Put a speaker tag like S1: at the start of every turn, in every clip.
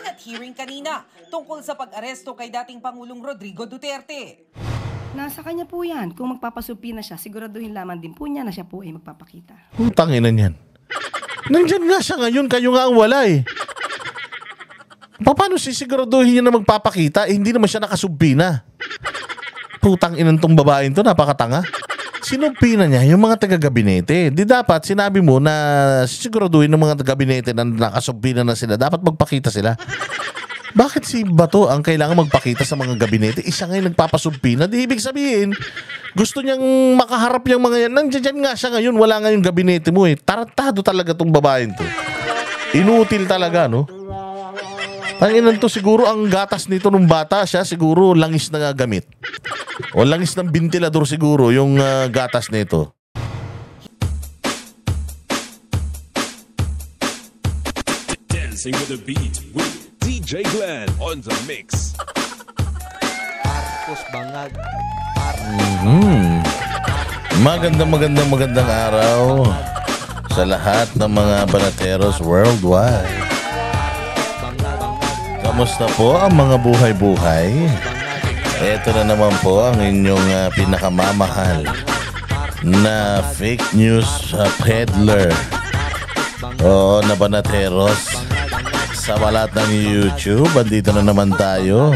S1: Senate hearing kanina tungkol sa pag-aresto kay dating Pangulong Rodrigo Duterte.
S2: Nasa kanya po yan. Kung magpapasupina siya, siguraduhin lamang din po niya na siya po ay magpapakita.
S3: Putang ina niyan. Nandyan nga siya ngayon, kayo nga ang wala eh. Paano sisiguraduhin niya na magpapakita? Eh, hindi naman siya nakasubpina. Putang inang tong babaeng to, napakatanga. Sinumpina niya yung mga taga-gabinete. Di dapat sinabi mo na siguraduhin ng mga taga-gabinete na nakasubpina na sila, dapat magpakita sila. Bakit si Bato ang kailangan magpakita sa mga gabinete? Isa ngayon nagpapasubpina. Di ibig sabihin, gusto niyang makaharap yung mga yan. Nandiyan nga siya ngayon, wala nga yung gabinete mo eh. Tarantado talaga tong babaeng to. Inutil talaga, no? Tanginan to, siguro ang gatas nito nung bata siya, siguro langis na gamit. O langis ng ventilador siguro yung gatas nito.
S4: Dancing with the beat with DJ Glenn on the mix.
S5: Marcos Bangag.
S3: Magandang araw sa lahat ng mga banateros worldwide. Kamusta po ang mga buhay-buhay? Ito na naman po ang inyong pinakamamahal na fake news peddler. Oo, na banateros. Sa balat ng YouTube, andito na naman tayo.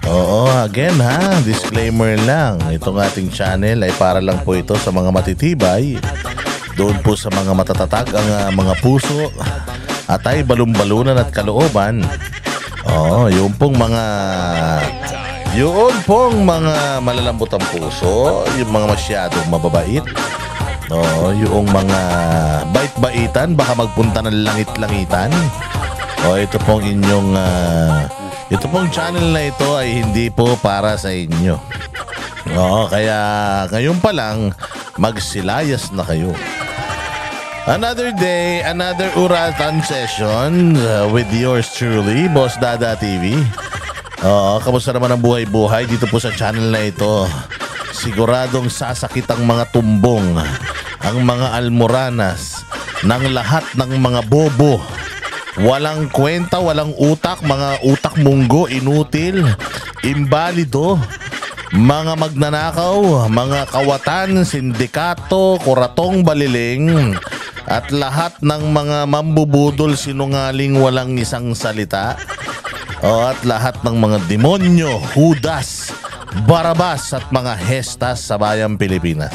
S3: Oo, again ha, disclaimer lang. Itong ating channel ay para lang po ito sa mga matitibay. Doon po sa mga matatatag ang mga puso at ay balumbalunan at kalooban. Oo, yung pong mga malalambot ang puso, yung mga masyadong mababait. Oo, yung mga bait-baitan, baka magpunta ng langit-langitan. O ito pong inyong ito pong channel na ito ay hindi po para sa inyo. Oo, kaya ngayon pa lang magsilayas na kayo. Another day, another Uratan session with yours truly, Boss Dada TV. Oo, kamusta naman ang buhay-buhay dito po sa channel na ito? Siguradong sasakit ang mga tumbong, ang mga almoranas ng lahat ng mga bobo. Walang kwenta, walang utak, mga utak munggo, inutil, imbalido, mga magnanakaw, mga kawatan, sindikato, kuratong baliling, at lahat ng mga mambubudol, sinungaling, walang isang salita. O at lahat ng mga demonyo, Judas, Barabas at mga hestas sa bayang Pilipinas.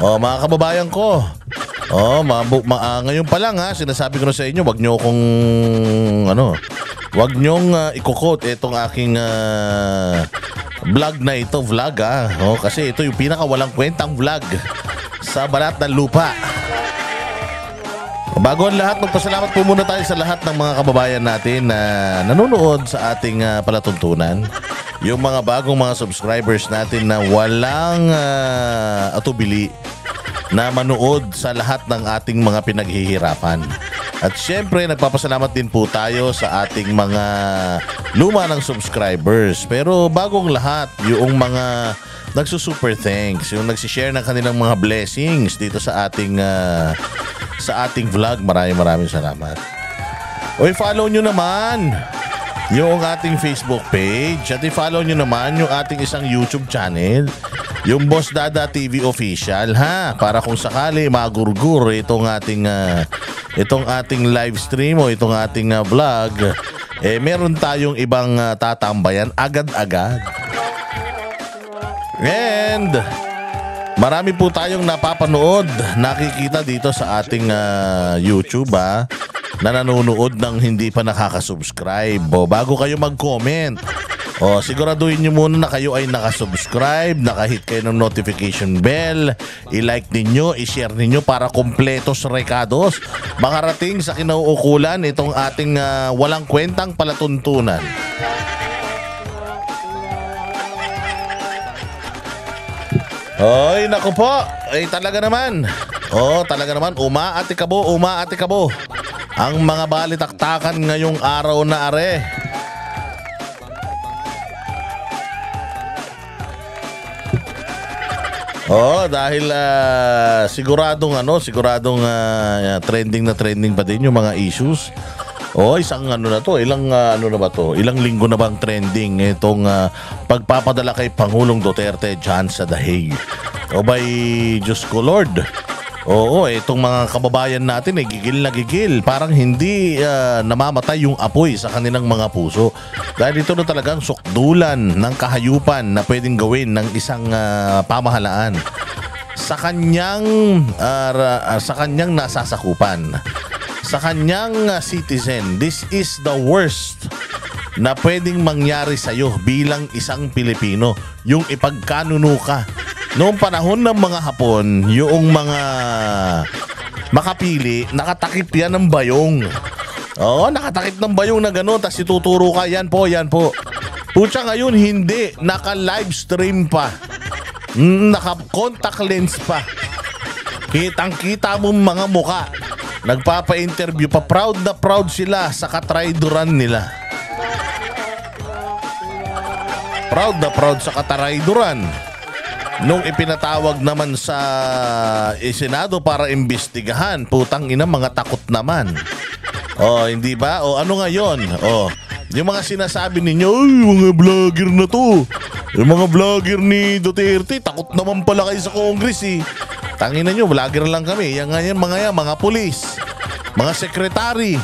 S3: Mga kababayan ko. Ngayon pa lang ha, sinasabi ko na sa inyo, wag nyo akong wag nyong i-quote itong aking vlog na ito, kasi ito yung pinaka walang kwentang vlog sa balat ng lupa. Bago ang lahat, magpasalamat po muna tayo sa lahat ng mga kababayan natin na nanonood sa ating palatuntunan. Yung mga bagong mga subscribers natin na walang atubili na manood sa lahat ng ating mga pinaghihirapan. At syempre, nagpapasalamat din po tayo sa ating mga luma ng subscribers. Pero bagong lahat, yung mga nagsusuper thanks, yung nagsishare ng kanilang mga blessings dito sa ating vlog. Maraming salamat. O i-follow nyo naman yung ating Facebook page at i-follow nyo naman yung ating isang YouTube channel, yung Boss Dada TV Official ha, para kung sakali magurgur itong ating live stream o itong ating vlog, meron tayong ibang tatambayan agad-agad. And marami po tayong napapanood, nakikita dito sa ating YouTube na nanonood ng hindi pa nakaka-subscribe. Bago kayo mag-comment, siguraduhin nyo muna na kayo ay nakasubscribe, nakahit kayo ng notification bell, i-like ninyo, i-share ninyo para kompletos rekados makarating sa kinauukulan itong ating walang kwentang palatuntunan. Oy, naku po, talaga naman, umaati kabo ang mga balitaktakan ngayong araw na are. Dahil siguradong trending pa din yung mga issues. Isang na to, ilang na ba to? Ilang linggo na bang trending itong pagpapadala kay Pangulong Duterte dyan sa The Hague. By Diyos ko Lord. Itong mga kababayan natin gigil na gigil. Parang hindi namamatay yung apoy sa kanilang mga puso. Dahil ito na talagang sukdulan ng kahayupan na pwedeng gawin ng isang pamahalaan sa kanyang nasasakupan. Sa kanyang citizen. This is the worst na pwedeng mangyari sa'yo bilang isang Pilipino. Yung ipagkanuno ka. Noong panahon ng mga Hapon, yung mga makapili, nakatakip yan ng bayong. Nakatakip ng bayong na gano'n, tas ituturo ka, yan po. Pucha ngayon, hindi. Naka-live stream pa. Naka-contact lens pa. Kitang-kita mo mga muka. Nagpapa-interview pa. Proud na proud sila sa katrayduran nila. Proud na proud sa katrayduran. Nung ipinatawag naman sa Senado para imbestigahan, putang ina, mga takot naman. Hindi ba? Ano ngayon? Yung mga sinasabi ninyo, mga vlogger na to. Yung mga vlogger ni Duterte, takot naman pala kayo sa Congress eh. Tangina nyo, vlogger lang kami. Mga pulis, mga sekretary,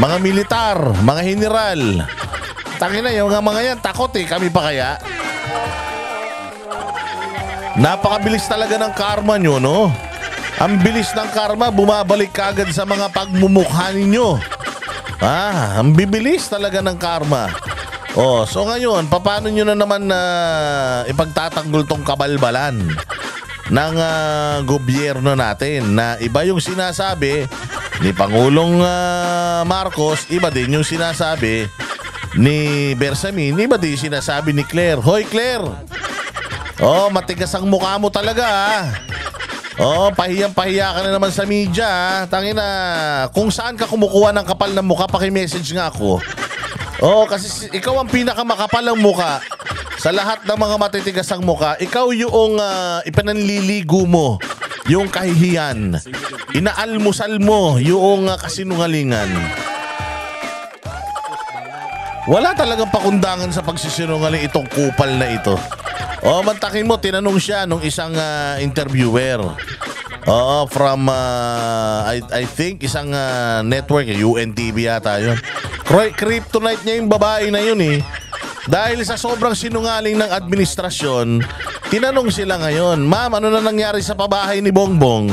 S3: mga militar, mga general. Tangina, yung mga yan, takot eh. Kami pa kaya? Napakabilis talaga ng karma nyo, no? Ang bilis ng karma, bumabalik kagad sa mga pagmumukha ninyo. Ang bibilis talaga ng karma. So ngayon, paano nyo na naman ipagtatanggol tong kabalbalan ng gobyerno natin na iba yung sinasabi ni Pangulong Marcos, iba din yung sinasabi ni Bersamin, iba din yung sinasabi ni Claire. Hoy Claire! Matigas ang mukha mo talaga pahiyang-pahiya ka na naman sa media. Tangina, kung saan ka kumukuha ng kapal ng mukha, paki-message nga ako. Kasi ikaw ang pinakamakapal ng mukha sa lahat ng mga matitigas ang mukha. Ikaw yung ipananliligo mo yung kahihiyan. Inaalmusal mo yung kasinungalingan. Wala talagang pakundangan sa pagsisinungaling itong kupal na ito. Mantakin mo, tinanong siya nung isang interviewer. From I think isang network, UNTV yata yun. Kryptonite niya yung babae na yun eh. Dahil sa sobrang sinungaling ng administrasyon, tinanong sila ngayon, ma'am, ano na nangyari sa pabahay ni Bongbong?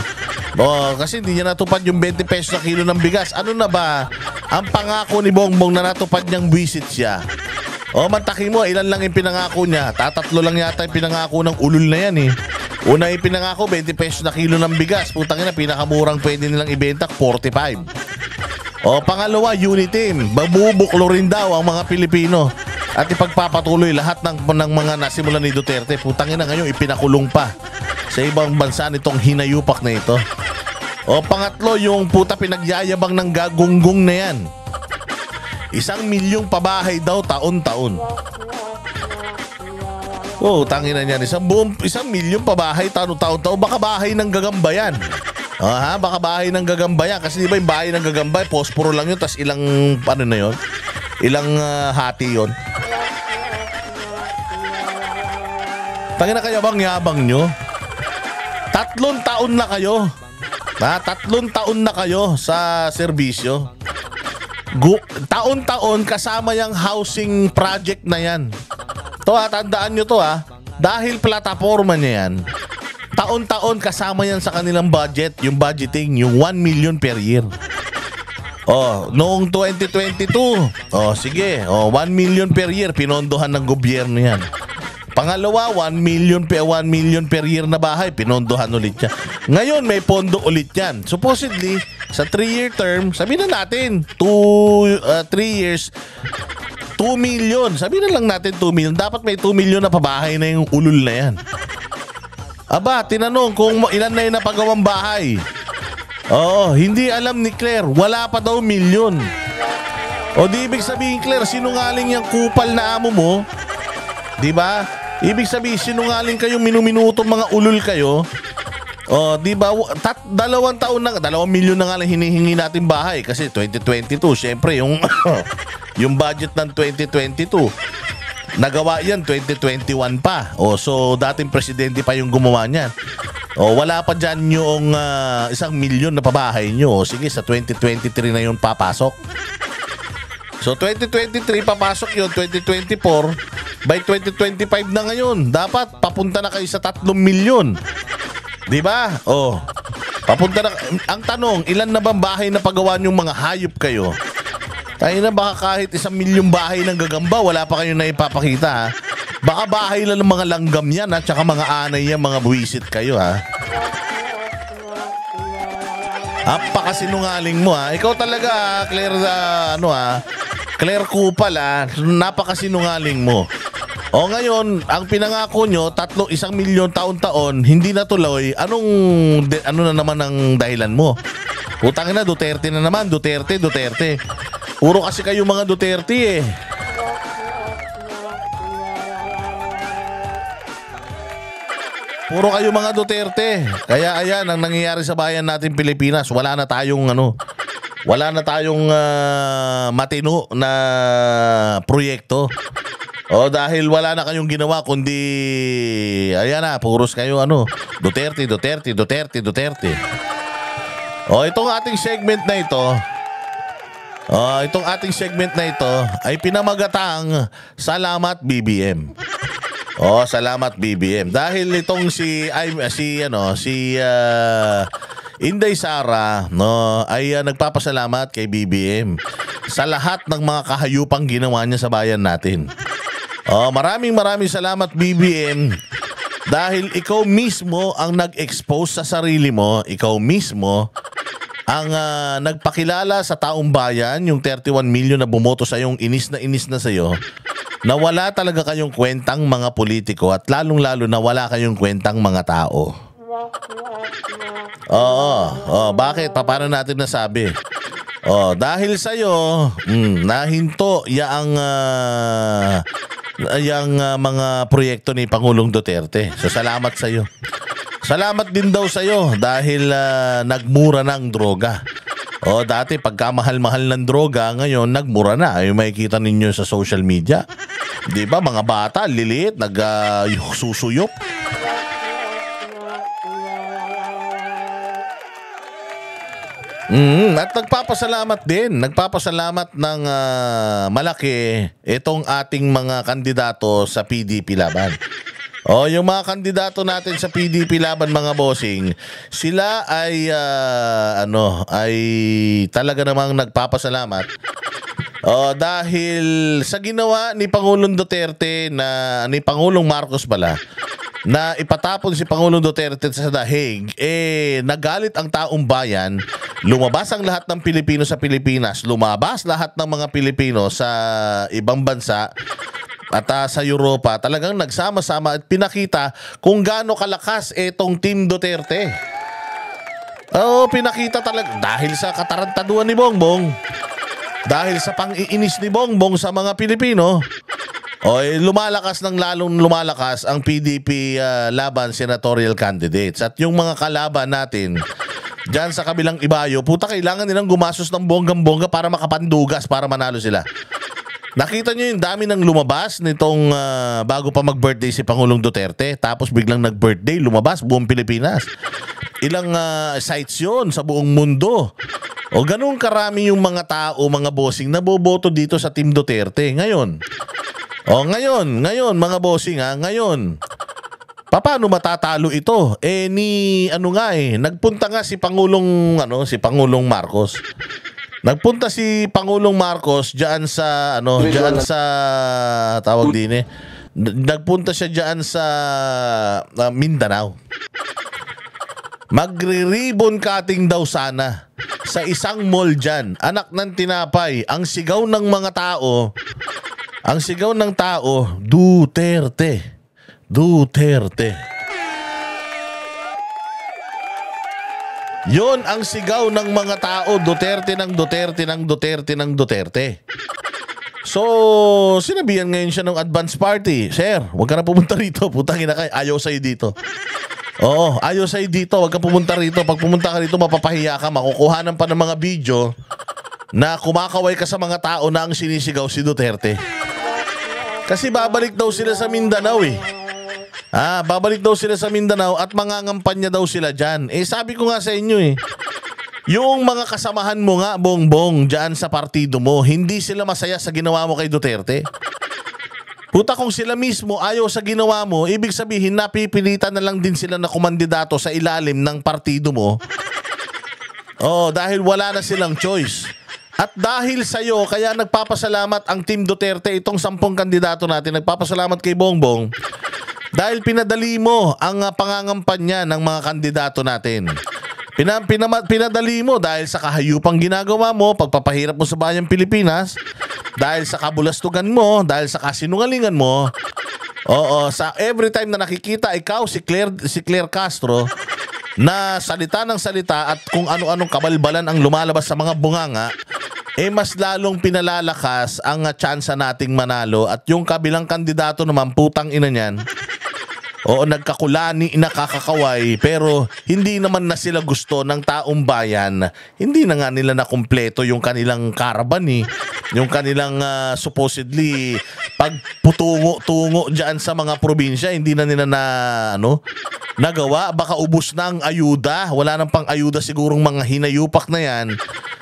S3: Kasi hindi niya natupad yung 20 pesos na kilo ng bigas. Ano na ba ang pangako ni Bongbong na natupad niyang visit siya? Mantakin mo, ilan lang yung pinangako niya? Tatlo lang yata yung pinangako ng ulul na yan eh. Una yung pinangako, 20 pesos na kilo ng bigas. Putang ina, pinakamurang pwede nilang ibenta, 45. Pangalawa, Uniteam. Babubuklo rin daw ang mga Pilipino. At ipagpapatuloy lahat ng mga nasimulan ni Duterte. Putang ina, ngayon ipinakulong pa sa ibang bansa nitong hinayupak na ito. Pangatlo, yung pinagyayabang ng gagunggong na yan. 1 milyong pabahay daw taon-taon. Tangina niyan. 1 milyong pabahay taon-taon. Baka bahay ng gagamba yan. Baka bahay ng gagamba yan. Kasi di ba yung bahay ng gagamba, posporo lang yun. Tas ilang, ilang hati yun. Tangina, kaya bang yabang nyo? 3 taon na kayo. 3 taon na kayo sa serbisyo. Taon-taon kasama yung housing project na yan. Tandaan nyo to dahil plataforma niya yan. Taon-taon kasama yan sa kanilang budget, yung budgeting, yung 1 million per year. Noong 2022, sige, 1 million per year, pinondohan ng gobyerno yan. Pangalawa, 1 million per year na bahay, pinondohan ulit yan. Ngayon, may pondo ulit yan. Supposedly, sa 3-year term, sabihin na natin, 3 years, 2 million. Sabihin na lang natin 2 million. Dapat may 2 million na pabahay na yung ulul na yan. Tinanong kung ilan na yung napagawang bahay. Hindi alam ni Claire. Wala pa daw milyon. Di ibig sabihin, Claire, sinungaling yung kupal na amo mo. Di ba? Ibig sabihin, sinungaling kayo, minuminuto, mga ulol kayo. Oh, di ba? 2 taon na, 2 milyon na nga lang hinihingi natin bahay kasi 2022, syempre yung yung budget ng 2022. Nagawa yan 2021 pa. Oh, so dating presidente pa yung gumawa niyan. Oh, wala pa diyan yung 1 milyon na pabahay nyo. Sige, sa 2023 na yun papasok. So 2023 papasok yun, 2024. By 2025 na ngayon, dapat papunta na kayo sa 3 milyon. 'Di ba? Oh. Papunta na. Ang tanong, ilan na bang bahay na pagawa yung mga hayop kayo? Tayo na baka kahit 1 milyong bahay ng gagamba, wala pa kayo na ipapakita, ha? Baka bahay lang ng mga langgam yan, ha? Tsaka mga anay yan, mga buwisit kayo, ha? Apakasinungaling mo, ha? Ikaw talaga, Claire, Claire Kupal, ha? Napakasinungaling mo. O ngayon, ang pinangako nyo, 1 milyon taon-taon, hindi natuloy. Ano na naman ang dahilan mo? Utang na, Duterte na naman. Duterte. Puro kasi kayo mga Duterte, eh. Puro kayo mga Duterte. Kaya ayan, ang nangyayari sa bayan natin Pilipinas, wala na tayong matino na proyekto. O dahil wala na kayong ginawa kundi ayan na, puros kayo Duterte. O itong ating segment na ito ay pinamagatang Salamat BBM. O salamat BBM. Dahil itong si Inday Sara ay nagpapasalamat kay BBM sa lahat ng mga kahayupang ginawa niya sa bayan natin. Maraming salamat BBM dahil ikaw mismo ang nag-expose sa sarili mo, ikaw mismo ang nagpakilala sa taong bayan, yung 31 million na bumoto sa yung inis na sa iyo, na wala talaga kayong kwentang mga politiko at lalong-lalo na wala kayong kwentang mga tao. Bakit? Paano natin nasabi? Dahil sa iyo, nahinto yang mga proyekto ni Pangulong Duterte. So salamat sa iyo. Salamat din daw sa iyo dahil nagmura ng droga. Dati pagkamahal-mahal ng droga, ngayon nagmura na. Ay makikita ninyo sa social media. 'Di ba, mga bata liliit susuyop. At nagpapasalamat ng malaki itong ating mga kandidato sa PDP laban. Yung mga kandidato natin sa PDP laban, mga bossing, sila ay ay talaga namang nagpapasalamat. Dahil sa ginawa ni Pangulong Duterte ni Pangulong Marcos pala, na ipatapon si Pangulong Duterte sa dahig, nagalit ang taong bayan, lumabas ang lahat ng Pilipino sa Pilipinas, lumabas lahat ng mga Pilipino sa ibang bansa at sa Europa, talagang nagsama-sama at pinakita kung gaano kalakas itong Team Duterte. Pinakita talaga dahil sa katarantaduhan ni Bongbong, dahil sa pang-iinis ni Bongbong sa mga Pilipino. Lumalakas ng lalong lumalakas ang PDP laban senatorial candidates. At yung mga kalaban natin dyan sa kabilang ibayo, kailangan nilang gumastos ng bonggang-bongga para makapandugas, para manalo sila. Nakita nyo yung dami ng lumabas nitong bago pa mag-birthday si Pangulong Duterte, tapos biglang nag-birthday, lumabas buong Pilipinas. Ilang sites yun sa buong mundo. Ganun karami yung mga tao, mga bossing, na boboto dito sa Team Duterte ngayon. Ngayon mga bossing, ngayon. Paano matatalo ito? Nagpunta nga si Pangulong Marcos. Nagpunta si Pangulong Marcos diyan sa tawag din nagpunta siya diyan sa Mindanao. Magre-ribbon cutting daw sana sa isang mall diyan. Anak ng tinapay, ang sigaw ng mga tao, Duterte. Yon ang sigaw ng mga tao, Duterte. So, sinabihan ngayon siya ng advance party. Sir, huwag ka na pumunta rito. Putang ina kayo, ayaw sa'yo dito. Oo, ayaw sa'yo dito. Huwag ka pumunta rito. Pag pumunta ka rito, mapapahiya ka. Makukuhanan pa ng mga video na kumakaway ka sa mga tao na ang sinisigaw si Duterte. Kasi babalik daw sila sa Mindanao eh. Babalik daw sila sa Mindanao at mangangampanya daw sila dyan. Sabi ko nga sa inyo eh. Yung mga kasamahan mo nga, Bongbong, dyan sa partido mo, hindi sila masaya sa ginawa mo kay Duterte. Puta, kung sila mismo ayaw sa ginawa mo, ibig sabihin napipilitan na lang din sila na kumandidato sa ilalim ng partido mo. Dahil wala na silang choice. At dahil sa'yo, kaya nagpapasalamat ang Team Duterte, itong 10 kandidato natin, nagpapasalamat kay Bongbong, dahil pinadali mo ang pangangampanya ng mga kandidato natin. Pinadali mo dahil sa kahayupang ginagawa mo, pagpapahirap mo sa bayang Pilipinas, dahil sa kabulastugan mo, dahil sa kasinungalingan mo. Sa every time na nakikita ikaw si Claire Castro na salita ng salita at kung ano-anong kabalbalan ang lumalabas sa mga bunganga, mas lalong pinalalakas ang tsansa nating manalo at yung kabilang kandidato naman, putang ina niyan. Nagkakulani, nakakakaway, pero hindi naman na sila gusto ng taong bayan. Hindi na nga nila nakumpleto yung kanilang caravan eh. Yung kanilang supposedly pagputungo-tungo dyan sa mga probinsya, hindi na nila nagawa. Baka ubos na ang ayuda. Wala nang pang ayuda sigurong mga hinayupak na yan.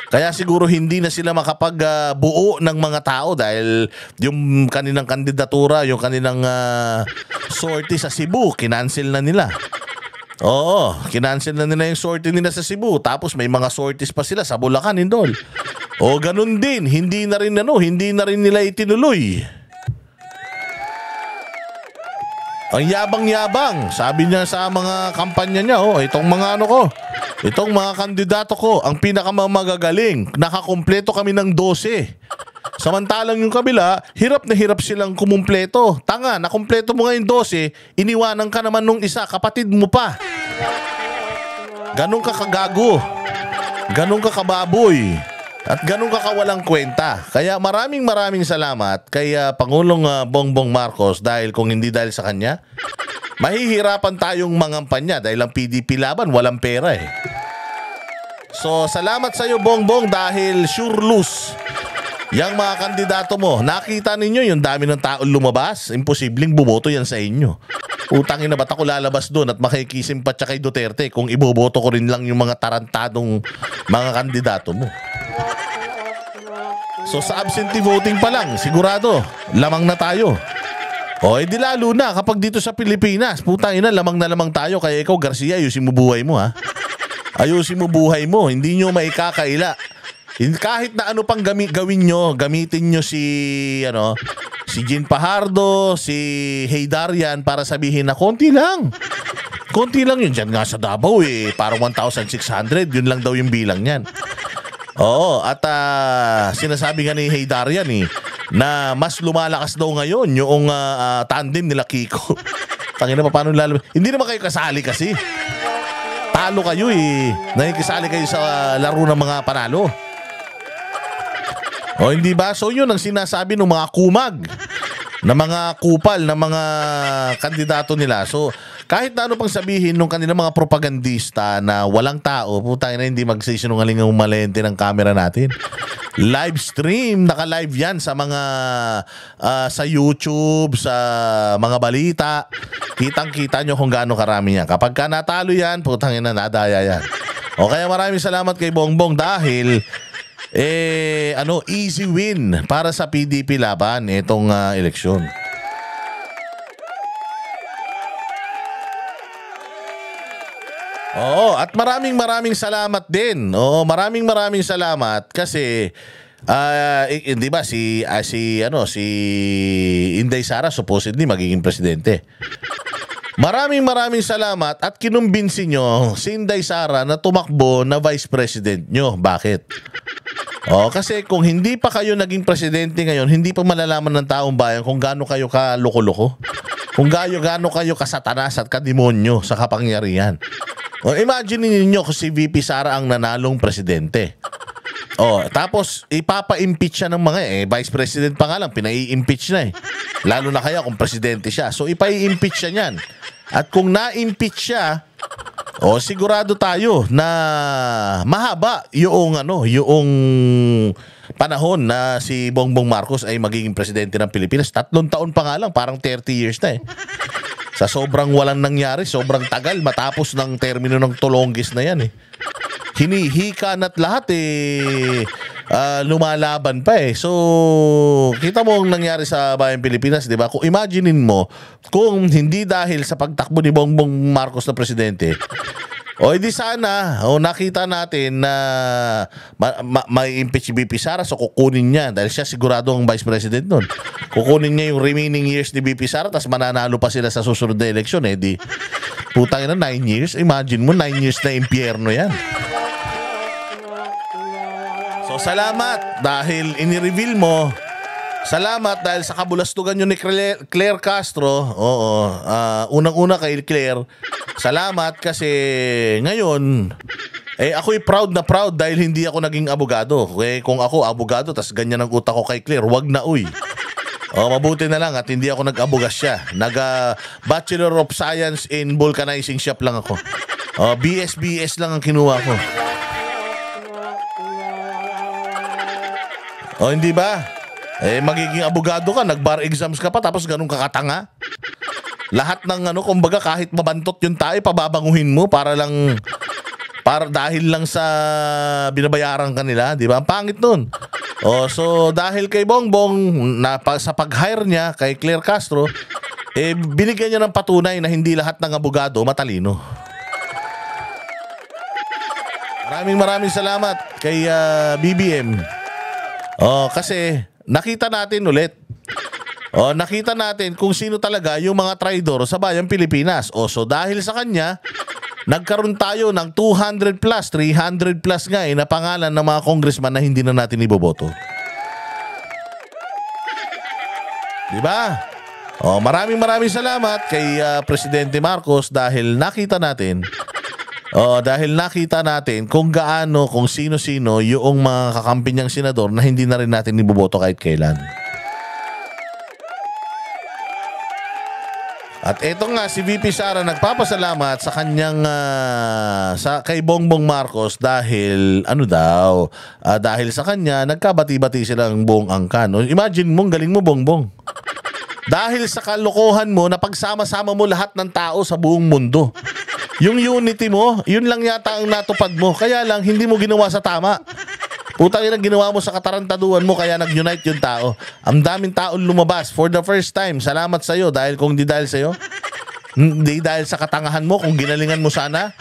S3: Kaya siguro hindi na sila makapagbuo ng mga tao dahil yung kanilang kandidatura, yung kanilang sortie sa Cebu, kinancel na nila. Kinancel na nila yung sortie nila sa Cebu. Tapos may mga sorties pa sila sa Bulacan, Indol. Ganun din, hindi na rin nila itinuloy. Ang yabang-yabang, sabi niya sa mga kampanya niya, itong mga kandidato ko, ang pinakamagagaling, nakakumpleto kami ng 12. Samantalang yung kabila, hirap na hirap silang kumumpleto. Tanga, nakumpleto mo ngayon 12, iniwanan ka naman nung isa, kapatid mo pa. Ganun ka kagago, ganun ka kababoy, at ganun ka kawalang kwenta. Kaya maraming salamat kay Pangulong Bongbong Marcos dahil kung hindi dahil sa kanya, mahihirapan tayong mangampanya dahil ang PDP laban walang pera eh. So salamat sa iyo Bongbong dahil sure lose yang mga kandidato mo. Nakita ninyo yung dami ng tao lumabas, imposibleng bumoto yan sa inyo. Utangin na ba't ako lalabas doon at makikisimpat kay Duterte kung iboboto ko rin lang yung mga tarantadong mga kandidato mo. So sa absentee voting pa lang, sigurado, lamang na tayo. Di lalo na kapag dito sa Pilipinas, putang ina, lamang na lamang tayo. Kaya ikaw, Garcia, ayusin mo buhay mo ha. Ayusin mo buhay mo, hindi nyo maikakaila. Kahit na ano pang gawin nyo, gamitin nyo si Jean Fajardo, si Heydarian para sabihin na konti lang. Konti lang yun. Diyan nga sa Davao parang 1,600, yun lang daw yung bilang yan. At sinasabi nga ni Heydarian na mas lumalakas daw ngayon yung tandem nila Kiko. Tangina pa, paano lalabas? Hindi naman kayo kasali kasi. Talo kayo nakikisali kayo sa laro ng mga panalo. Hindi ba? So yun ang sinasabi ng mga kumag, na mga kupal, na mga kandidato nila. So kahit na ano pang sabihin nung kanilang mga propagandista na walang tao, putang ina, hindi magsisinungaling ang malente ng camera natin. Live stream, naka-live yan sa mga sa YouTube, sa mga balita. Kitang-kita nyo kung gaano karami yan. Kapag ka natalo yan, putang ina, nadaya yan. Kaya maraming salamat kay Bongbong dahil easy win para sa PDP laban itong eleksyon. At maraming salamat din. Maraming salamat kasi di ba si Inday Sara supposedly magiging presidente. Maraming salamat at kinumbinsi nyo si Inday Sara na tumakbo na vice president nyo. Bakit? Kasi kung hindi pa kayo naging presidente ngayon, hindi pa malalaman ng taong bayan kung gaano kayo kaloko-loko. Kung gaano kayo kasatanas at kademonyo sa kapangyarihan. Imagine niyo kung si VP Sara ang nanalong presidente. Oh, tapos ipapa-impeach siya ng mga vice president pa nga lang, pinai-impeach na Lalo na kaya kung presidente siya. So ipai-impeach siya niyan. At kung na-impeach siya, sigurado tayo na mahaba yung panahon na si Bongbong Marcos ay magiging presidente ng Pilipinas. 3 taon pa nga lang, parang 30 years na Sa sobrang walang nangyari, sobrang tagal matapos ng termino ng Tolongis na yan Hinihikan at lahat lumalaban pa So, kita mo ang nangyari sa bayang Pilipinas, di ba? Kung imaginein mo, kung hindi dahil sa pagtakbo ni Bongbong Marcos na presidente, edi sana, nakita natin na may impeach si BP Sara, so kukunin niya, dahil siya sigurado ang vice president nun. Kukunin niya yung remaining years ni BP Sara, tapos mananalo pa sila sa susunod na eleksyon, di putang ina, 9 years. Imagine mo, 9 years na impyerno yan. So salamat dahil ini-reveal mo. Salamat dahil sa kabulastugan nyo ni Claire Castro. Unang-una kay Claire. Salamat kasi ngayon ako'y proud na proud dahil hindi ako naging abogado. Kung ako abogado tas ganyan ang utak ko kay Claire, wag na mabuti na lang at hindi ako nag-abogas siya. Bachelor of Science in Vulcanizing Shop lang ako. BS lang ang kinuha ko. Hindi ba? Magiging abogado ka, nag-bar exams ka pa, tapos ganun ka katanga. Lahat ng kumbaga kahit mabantot yung tayo, pababanguhin mo para dahil lang sa binabayaran kanila, di ba? Ang pangit nun. So dahil kay Bongbong, sa pag-hire niya kay Claire Castro, binigyan niya ng patunay na hindi lahat ng abogado matalino. Maraming salamat kay BBM. Kasi nakita natin ulit. Nakita natin kung sino talaga yung mga traidor sa bayang Pilipinas. So dahil sa kanya, nagkaroon tayo ng 200 plus, 300 plus nga na pangalan ng mga congressman na hindi na natin iboboto. Diba? Maraming salamat kay Presidente Marcos dahil nakita natin kung gaano, kung sino-sino yung mga kakampi niyang senador na hindi na rin natin iboboto kahit kailan. At eto nga, si VP Sara nagpapasalamat sa kanyang kay Bongbong Marcos dahil dahil sa kanya nagkabati-bati silang buong angkan. Imagine mo, galing mo Bongbong. Dahil sa kalokohan mo na pagsama-sama mo lahat ng tao sa buong mundo. Yung unity mo, yun lang yata ang natupad mo. Kaya lang, hindi mo ginawa sa tama. Putang ina, ginawa mo sa katarantaduhan mo, kaya nag-unite yung tao. Ang daming taong lumabas for the first time. Salamat sa'yo. Dahil kung hindi dahil sa'yo, hindi dahil sa katangahan mo, kung ginalingan mo sana,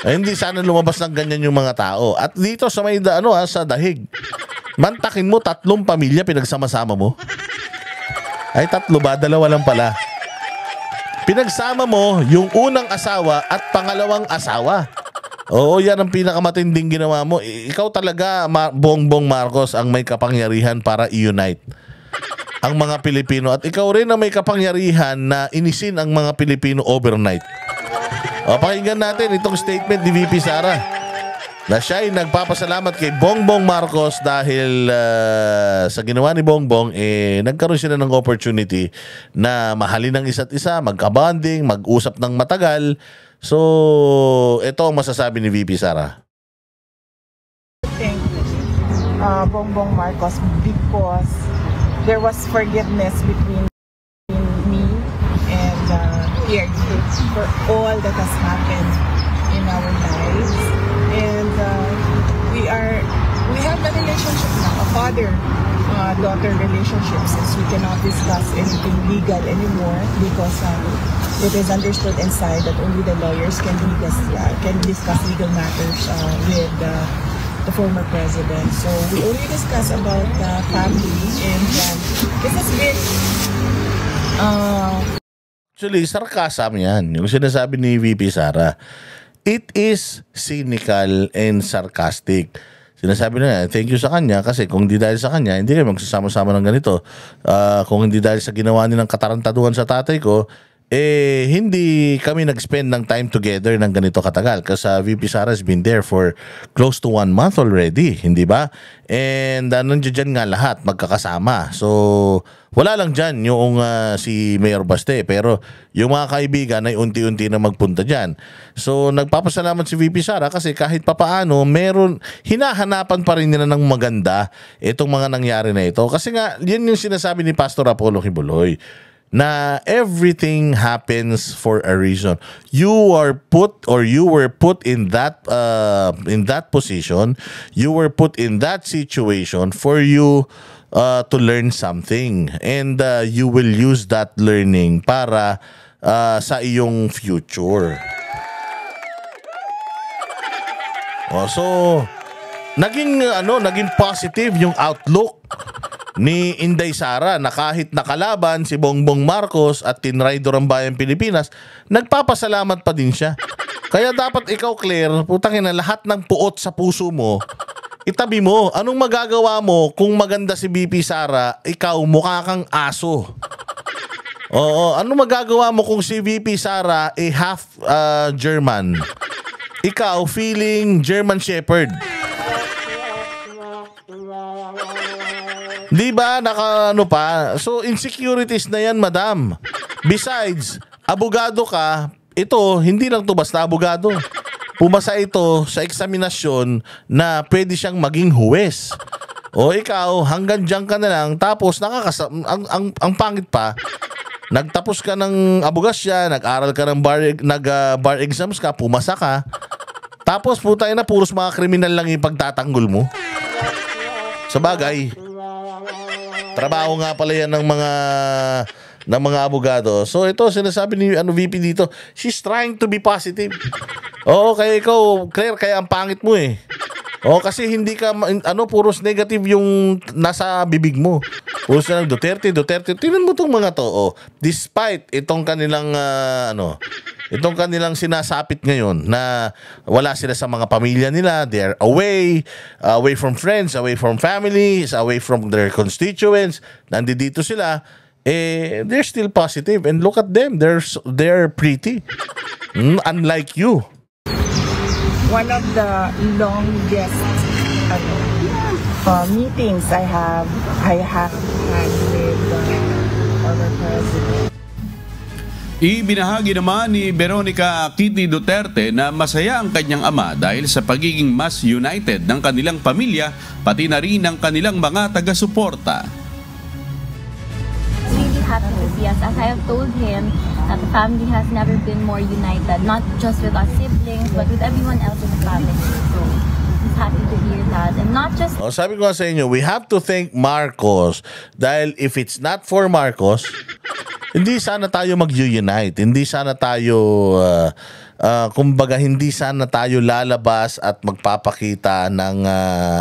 S3: hindi sana lumabas ng ganyan yung mga tao. At dito sa may sa dahig, mantakin mo 3 pamilya pinagsama-sama mo. Ay 3 ba? 2 lang pala. Pinagsama mo yung unang asawa at pangalawang asawa. Yan ang pinakamatinding ginawa mo. Ikaw talaga, Bongbong Marcos, ang may kapangyarihan para i-unite ang mga Pilipino. At ikaw rin ang may kapangyarihan na inisin ang mga Pilipino overnight. Pakinggan natin itong statement ni VP Sara na siya ay nagpapasalamat kay Bongbong Marcos dahil sa ginawa ni Bongbong, nagkaroon sila ng opportunity na mahalin ng isa't isa, magka-bonding, mag-usap ng matagal. So, ito ang masasabi ni VP Sara.
S6: Thank Bongbong Marcos because there was forgiveness between me and Pierre for all that has happened in our lives. And we have a relationship now, a father-daughter relationship, since we cannot discuss anything legal anymore because it is understood inside that only the lawyers can discuss legal matters with the former president. So we only discuss about the family, and this has been
S3: Actually, sarcasm yan. Yung sinasabi ni VP Sara. It is cynical and sarcastic. Sinasabi na, thank you sa kanya kasi kung hindi dahil sa kanya, hindi kayo magsasama-sama ng ganito. Kung hindi dahil sa ginawa nilang katarantaduhan sa tatay ko, hindi kami nag-spend ng time together ng ganito katagal. Kasi VP Sara has been there for close to 1 month already, hindi ba? And nandiyan dyan nga lahat, magkakasama. So, wala lang dyan yung si Mayor Baste, pero yung mga kaibigan ay unti-unti na magpunta dyan. So, nagpapasalamat si VP Sara kasi kahit papaano, hinahanapan pa rin nila ng maganda itong mga nangyari na ito. Kasi nga, yun yung sinasabi ni Pastor Apollo Kibuloy, na everything happens for a reason. You were put in that position. You were put in that situation for you to learn something, and you will use that learning para sa iyong future. So naging positive yung outlook ni Inday Sara na kahit nakalaban si Bongbong Marcos at tinraidor ang bayang Pilipinas, nagpapasalamat pa din siya. Kaya dapat ikaw, Claire, putangin na lahat ng puot sa puso mo, itabi mo. Anong magagawa mo kung maganda si VP Sara, ikaw mukha kang aso? Oo, anong magagawa mo kung si VP Sara half German? Ikaw feeling German Shepherd. Di ba? Pa? So, insecurities na yan, madam. Besides, abogado ka, ito, hindi lang to basta abogado. Pumasa ito sa eksaminasyon na pwede siyang maging huwes. O ikaw, hanggang dyan ka na lang, tapos ang pangit pa, nagtapos ka ng abogasya, nag-aral ka ng bar exams ka, pumasa ka, tapos putay na, puros mga kriminal lang yung pagtatanggol mo. Sa bagay, trabaho nga pala yan ng mga abogado. So ito, sinasabi ni VP dito, she's trying to be positive. Oo, kaya ikaw, Claire, kaya ang pangit mo eh. Oo, kasi hindi ka, puros negative yung nasa bibig mo. Puros na ng Duterte. Tingnan mo itong mga to. Oh, despite itong kanilang, itong kanilang sinasapit ngayon na wala sila sa mga pamilya nila, they're away from friends, away from families, away from their constituents, nandito sila, they're still positive. And look at them, they're pretty. Unlike you.
S6: One of the longest meetings I have had with our president.
S7: Ibinahagi naman ni Veronica Kitty Duterte na masaya ang kanyang ama dahil sa pagiging mas united ng kanilang pamilya, pati na rin ng kanilang mga taga-suporta.
S8: Really happy to see us. As I have told him, that the family has never been more united, not just with our siblings, but with everyone else in the family. So, he's happy to hear that. And not just...
S3: Sabi ko nga sa inyo, we have to thank Marcos dahil if it's not for Marcos, hindi sana tayo mag-unite. Hindi sana tayo, kumbaga, hindi sana tayo lalabas at magpapakita ng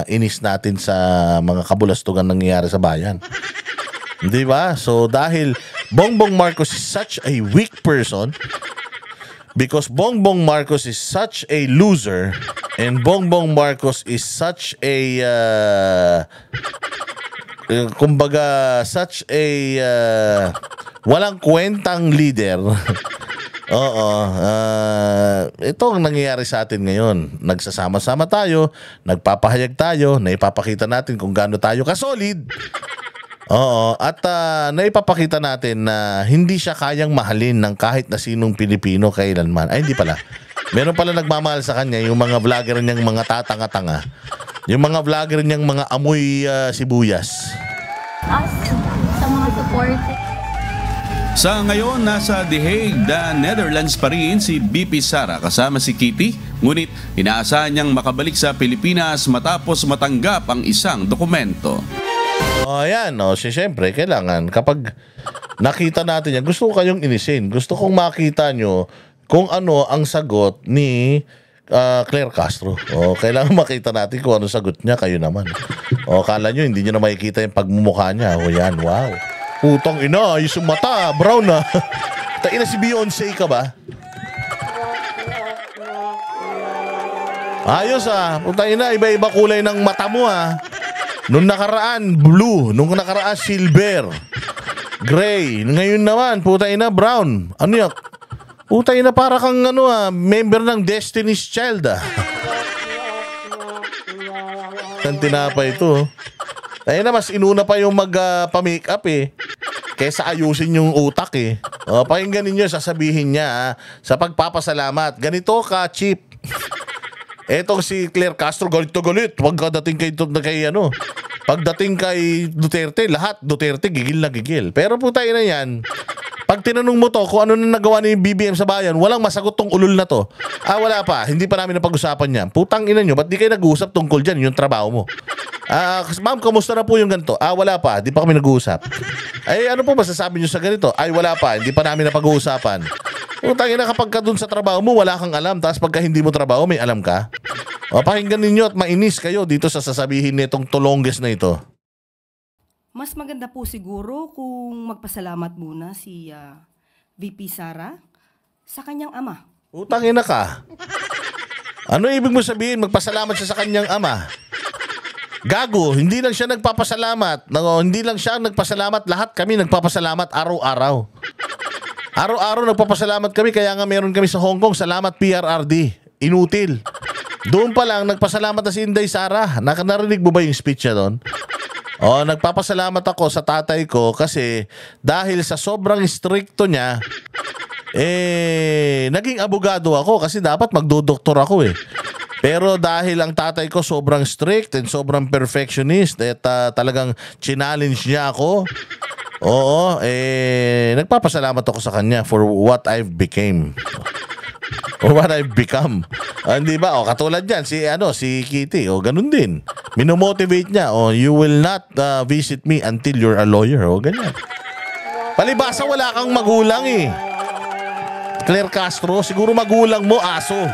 S3: inis natin sa mga kabulastugan nangyayari sa bayan. Di ba? So, dahil Bongbong Marcos is such a weak person, because Bongbong Marcos is such a loser, and Bongbong Marcos is such a, kumbaga, such a, walang kwentang leader. Oo. Ito ang nangyayari sa atin ngayon. Nagsasama-sama tayo, nagpapahayag tayo, naipapakita natin kung gaano tayo kasolid. Oo. At naipapakita natin na hindi siya kayang mahalin ng kahit na sinong Pilipino kailanman. Ay, hindi pala. Meron pala nagmamahal sa kanya, yung mga vlogger niyang mga tatanga-tanga. Yung mga vlogger niyang mga amoy sibuyas.
S8: Us, sa mga support.
S7: Sa ngayon, nasa The Hague, Netherlands pa rin si VP Sara kasama si Kitty. Ngunit inaasahan niyang makabalik sa Pilipinas matapos matanggap ang isang dokumento.
S3: Ayan, siyempre, kailangan kapag nakita natin yan, gusto ko kayong inisin. Gusto kong makita nyo kung ano ang sagot ni Claire Castro. Kailangan makita natin kung ano sagot niya, kayo naman. Kala nyo, hindi nyo na makikita yung pagmumukha niya. Yan, wow. Putang ina, ayos yung mata, brown na. Taina si Beyonce ka ba? Ayos putang ina, iba-iba kulay ng mata mo Nung nakaraan, blue. Nung nakaraan, silver. Gray. Ngayon naman, putay na, brown. Ano yan? Putay na para kang member ng Destiny's Child Ang tinapay ito. Ayun na, mas inuna pa yung magpa-makeup kaysa ayusin yung utak pakinggan ninyo, sasabihin niya sa pagpapasalamat. Ganito ka cheap. Etong si Claire Castro, galit na galit. Pagdating kay Duterte, lahat Duterte, gigil na gigil. Pero putay na yan, pag tinanong mo to kung ano na nagawa ni BBM sa bayan, walang masagot tong ulol na to. Wala pa. Hindi pa namin napag-usapan yan. Putang ina nyo, ba't di kayo nag-uusap tungkol dyan? Yung trabaho mo. Ma'am, kamusta na po yung ganito? Wala pa. Di pa kami nag-uusap. Ano po masasabi nyo sa ganito? Wala pa. Hindi pa namin napag-uusapan. Putang ina, kapag ka dun sa trabaho mo, wala kang alam. Tapos pagka hindi mo trabaho, may alam ka. Pakinggan ninyo at mainis kayo dito sa sasabihin nitong tulongges na ito.
S2: Mas maganda po siguro kung magpasalamat muna si VP Sara sa kanyang ama.
S3: Utang ina ka. Ano ibig mo sabihin magpasalamat siya sa kanyang ama? Gago, hindi lang siya nagpapasalamat. Hindi lang siya nagpasalamat, lahat kami nagpapasalamat araw-araw. Araw-araw nagpapasalamat kami, kaya nga meron kami sa Hong Kong, salamat PRRD. Inutil. Doon pa lang nagpasalamat na si Inday Sara. Narinig mo ba yung speech niya doon? Nagpapasalamat ako sa tatay ko kasi dahil sa sobrang stricto niya, naging abogado ako kasi dapat magdodoktor ako Pero dahil ang tatay ko sobrang strict and sobrang perfectionist at talagang challenge niya ako, nagpapasalamat ako sa kanya for what I've became. Or what I've become. Hindi ba? Katulad yan, si Kitty, ganun din. Minomotivate niya, you will not visit me until you're a lawyer, ganyan. Palibasa wala kang magulang Claire Castro, siguro magulang mo aso.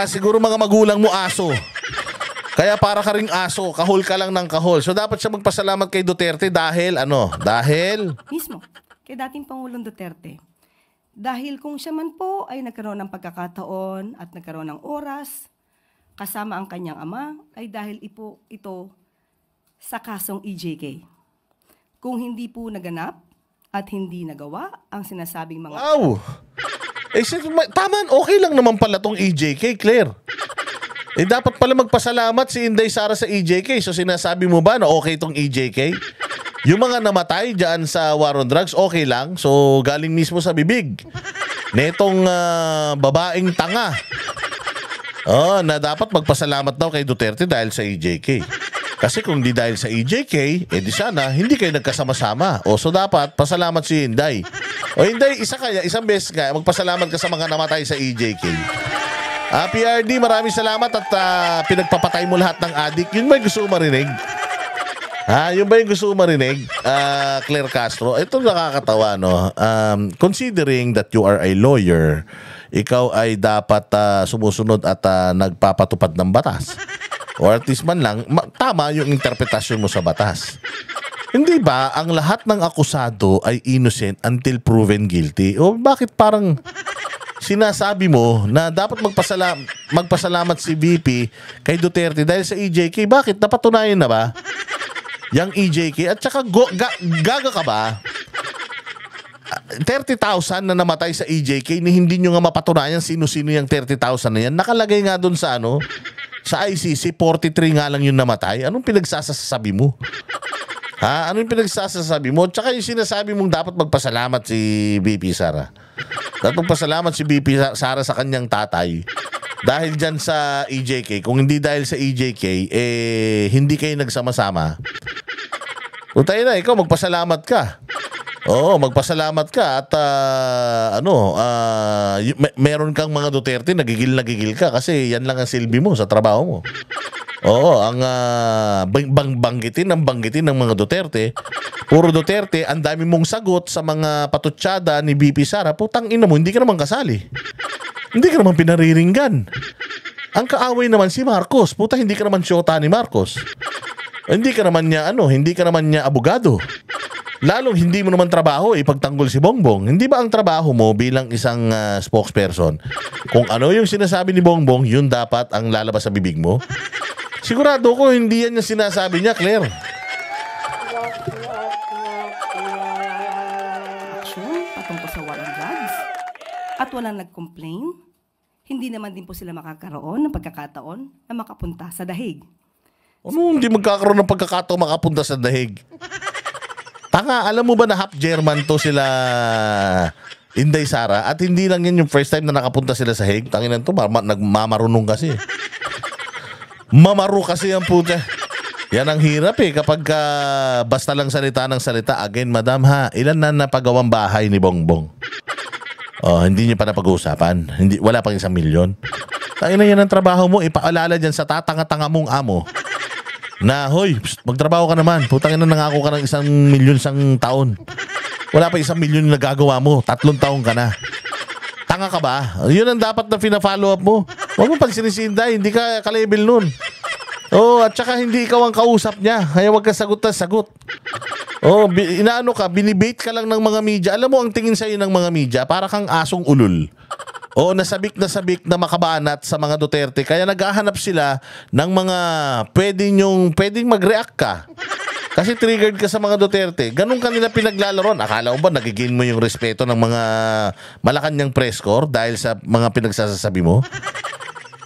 S3: Siguro mga magulang mo aso. Kaya para ka ring aso, kahol ka lang ng kahol. So dapat siya magpasalamat kay Duterte dahil Dahil
S2: Mismo, kay dating Pangulong Duterte. Dahil kung siya man po ay nagkaroon ng pagkakataon at nagkaroon ng oras kasama ang kanyang ama, ay dahil ito sa kasong EJK. Kung hindi po naganap at hindi nagawa ang sinasabing mga...
S3: Wow! Tama, okay lang naman pala tong EJK, Claire. Dapat pala magpasalamat si Inday Sara sa EJK. So sinasabi mo ba na okay tong EJK? Yung mga namatay dyan sa war on drugs, okay lang. So galing mismo sa bibig netong babaeng tanga. Na dapat magpasalamat daw kay Duterte dahil sa EJK. Kasi kung di dahil sa EJK, di sana hindi kayo nagkasama-sama. So dapat pasalamat si Inday. Inday, isang beses ka, magpasalamat ka sa mga namatay sa EJK. PRD, maraming salamat at pinagpapatay mo lahat ng adik. Yun ba yung gusto mo marinig? Yun ba yung gusto mo marinig? Claire Castro, ito nakakatawa, considering that you are a lawyer, ikaw ay dapat sumusunod at nagpapatupad ng batas. Or at least man lang, tama yung interpretasyon mo sa batas. Hindi ba ang lahat ng akusado ay innocent until proven guilty? O bakit parang sinasabi mo na dapat magpasalamat si VP kay Duterte dahil sa EJK? Bakit? Napatunayan na ba yang EJK? At saka gaga ka ba? 30,000 na namatay sa EJK ni hindi nyo nga mapatunayan sino-sino yung 30,000 na yan. Nakalagay nga doon sa sa ICC, 43 nga lang yung namatay. Anong pinagsasasabi mo? Anong pinagsasabi mo? Tsaka yung sinasabi mong dapat magpasalamat si VP Sara. Dapat magpasalamat si VP Sara sa kanyang tatay. Dahil dyan sa EJK. Kung hindi dahil sa EJK, hindi kayo nagsama-sama. Tayo na, ikaw magpasalamat ka. Oo, magpasalamat ka at meron kang mga Duterte, nagigil ka kasi yan lang ang silbi mo sa trabaho mo. Oo, ang banggitin ng mga Duterte. Puro Duterte, ang dami mong sagot sa mga patutsada ni VP Sara. Putang ina mo, hindi ka naman kasali. Hindi ka naman pinariringgan. Ang kaaway naman si Marcos. Puta, hindi ka naman syota ni Marcos. Hindi ka naman niya abogado. Lalong hindi mo naman trabaho ipagtanggol si Bongbong. Hindi ba ang trabaho mo bilang isang spokesperson? Kung ano yung sinasabi ni Bongbong, yun dapat ang lalabas sa bibig mo? Sigurado ko hindi yan yung sinasabi niya, Claire.
S2: walang nag-complain, hindi naman din po sila makakaroon ng pagkakataon na makapunta sa dahig.
S3: Ano, hindi magkakaroon ng pagkakataon makapunta sa dahig? Tanga, alam mo ba na half German to sila Inday Sara at hindi lang yan yung first time na nakapunta sila sa Hague. Tanginan to, nagmamarunong kasi. Mamaru kasi ang puta. Yan ang hirap kapag basta lang salita ng salita. Again, madam ha, ilan na napagawang bahay ni Bongbong? Oh, hindi niyo pa napag-uusapan. Wala pang 1 milyon. Tanginan yan ang trabaho mo. Ipaalala dyan sa tatanga-tanga mong amo. Na, hoy, magtrabaho ka naman. Putang ina, nangako ka ng 1 milyon isang taon. Wala pa 1 milyon na nagagawa mo. 3 taon ka na. Tanga ka ba? Yun ang dapat na pina-follow up mo. Huwag mo pansinin si Inday. Hindi ka ka-level nun. Oh, at saka hindi ikaw ang kausap niya. Kaya huwag ka sagot na sagot. Oh, inaano ka, binibait ka lang ng mga media. Alam mo ang tingin sa'yo ng mga media, para kang asong ulol. O nasabik na makabanat sa mga Duterte. Kaya naghahanap sila ng mga pwedeng mag-react ka. Kasi triggered ka sa mga Duterte. Ganun kanila pinaglalaron. Akala mo ba nagiging mo yung respeto ng mga Malacanang press corps dahil sa mga pinagsasasabi mo?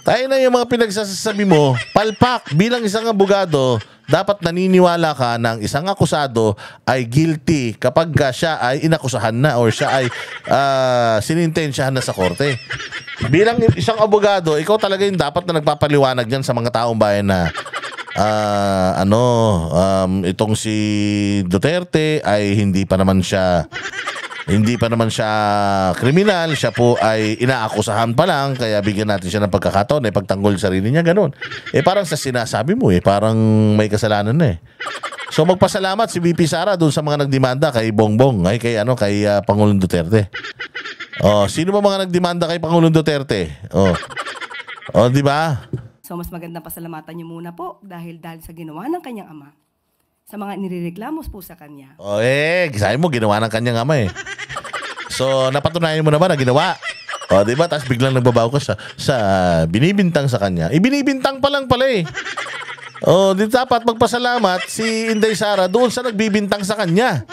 S3: Tayo na yung mga pinagsasasabi mo, palpak bilang isang abogado, dapat naniniwala ka ng isang akusado ay guilty kapag siya ay inakusahan na or siya ay sinintensyahan na sa korte. Bilang isang abogado, ikaw talaga yung dapat na nagpapaliwanag dyan sa mga taong bayan na itong si Duterte ay hindi pa naman siya kriminal, siya po ay inaakusahan pa lang, kaya bigyan natin siya ng pagkakataon pagtanggol sa sarili niya, ganun. Parang sa sinasabi mo parang may kasalanan na So magpasalamat si VP Sara doon sa mga nagdemanda kay Bongbong, kay Pangulong Duterte. Oh, sino ba mga nagdemanda kay Pangulong Duterte? Oh, di ba?
S2: So mas magandang pasalamatan niyo muna po dahil sa ginawa ng kanyang ama. Sa mga inireklamos po sa kanya.
S3: Sabi mo ginawa ng kanyang ama So, napatunayan mo naman na ginawa. Di ba? Tapos biglang nagbabago ka sa binibintang sa kanya. Ibinibintang pa lang pala di dapat magpasalamat si Inday Sara doon sa nagbibintang sa kanya.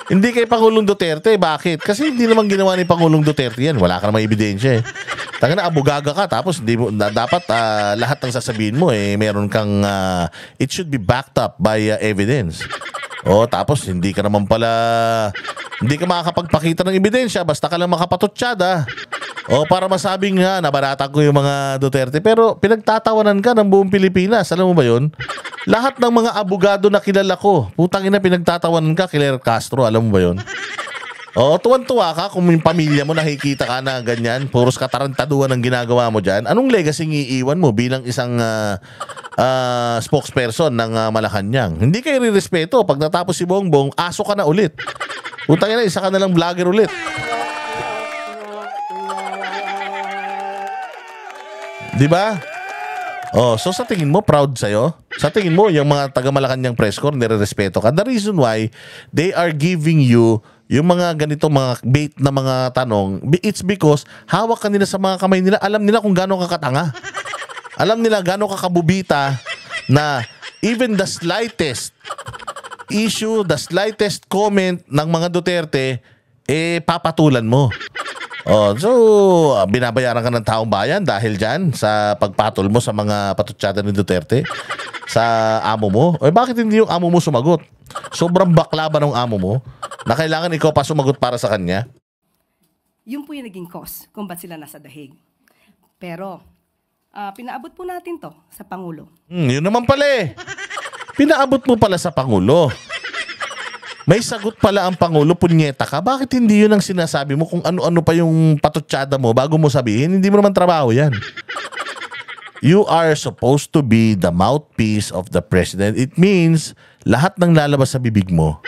S3: Hindi kay Pangulong Duterte. Bakit? Kasi hindi naman ginawa ni Pangulong Duterte yan. Wala ka namang ebidensya Tanga na, abugaga ka. Tapos dapat lahat ng sasabihin mo meron kang it should be backed up by evidence. Tapos hindi ka makakapagpakita ng ebidensya basta ka lang makapatutsyada. Para masabing nga nabarata ko yung mga Duterte. Pero pinagtatawanan ka ng buong Pilipinas. Alam mo ba yun? Lahat ng mga abogado na kilala ko, putang ina, pinagtatawanan ka, Claire Castro. Alam mo ba yun? Tuwan-tuwa ka kung yung pamilya mo nakikita ka na ganyan, puros katarantaduhan ang ginagawa mo dyan. Anong legacy iiwan mo bilang isang spokesperson ng Malacanang? Hindi kayo rirespeto. Pag natapos si Bongbong, aso ka na ulit. Putang ina, isa ka na lang vlogger ulit. Di ba? So sa tingin mo, proud sa'yo? Sa tingin mo, yung mga taga-Malacanang press corps, nire-respeto ka? The reason why they are giving you yung mga ganito, mga bait na mga tanong, it's because hawak ka nila sa mga kamay nila. Alam nila kung gaano ka katanga. Alam nila gaano ka kabubita na even the slightest issue, the slightest comment ng mga Duterte, papatulan mo. So, binabayaran ka ng taong bayan dahil dyan sa pagpatol mo sa mga patutsyada ni Duterte sa amo mo. Bakit hindi yung amo mo sumagot? Sobrang bakla ba ng amo mo na kailangan ikaw pa sumagot para sa kanya?
S2: Yun po yung naging cause kung ba't sila nasa dahig. Pero, pinaabot po natin to sa Pangulo.
S3: Yun naman pala Pinaabot mo pala sa Pangulo. May sagot pala ang Pangulo, punyeta ka. Bakit hindi yun ang sinasabi mo kung ano-ano pa yung patutsyada mo bago mo sabihin? Hindi mo naman trabaho yan. You are supposed to be the mouthpiece of the president. It means lahat ng lalabas sa bibig mo,